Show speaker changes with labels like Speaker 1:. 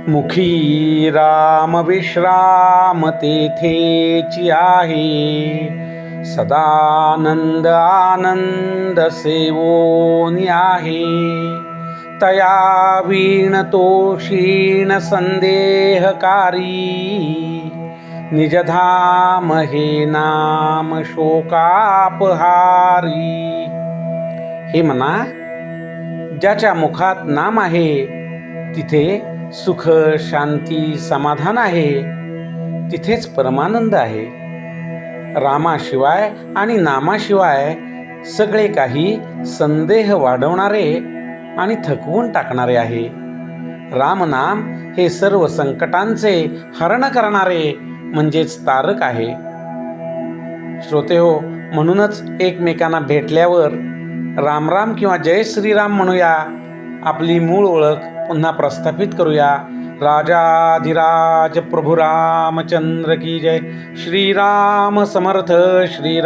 Speaker 1: मुखी राम विश्राम तेथेची आहे, सदानंद आनंद सेवोनी आहे. तया वीण तो क्षीण संदेहकारी, निजधाम हे नाम शोकापहारी. हे म्हणा, ज्याच्या मुखात नाम आहे तिथे सुख शांती समाधान आहे, तिथेच परमानंद आहे. रामाशिवाय आणि नामाशिवाय सगळे काही संदेह वाढवणारे आणि थकवून टाकणारे आहे. रामनाम हे सर्व संकटांचे हरण करणारे म्हणजेच तारक आहे. श्रोतेहो, म्हणूनच एकमेकांना भेटल्यावर राम राम किंवा जय श्रीराम म्हणूया. आपली मूळ ओळख पुन्हा प्रस्थापित करूया. राजाधिराज प्रभू रामचंद्र की जय. श्रीराम समर्थ. श्रीराम.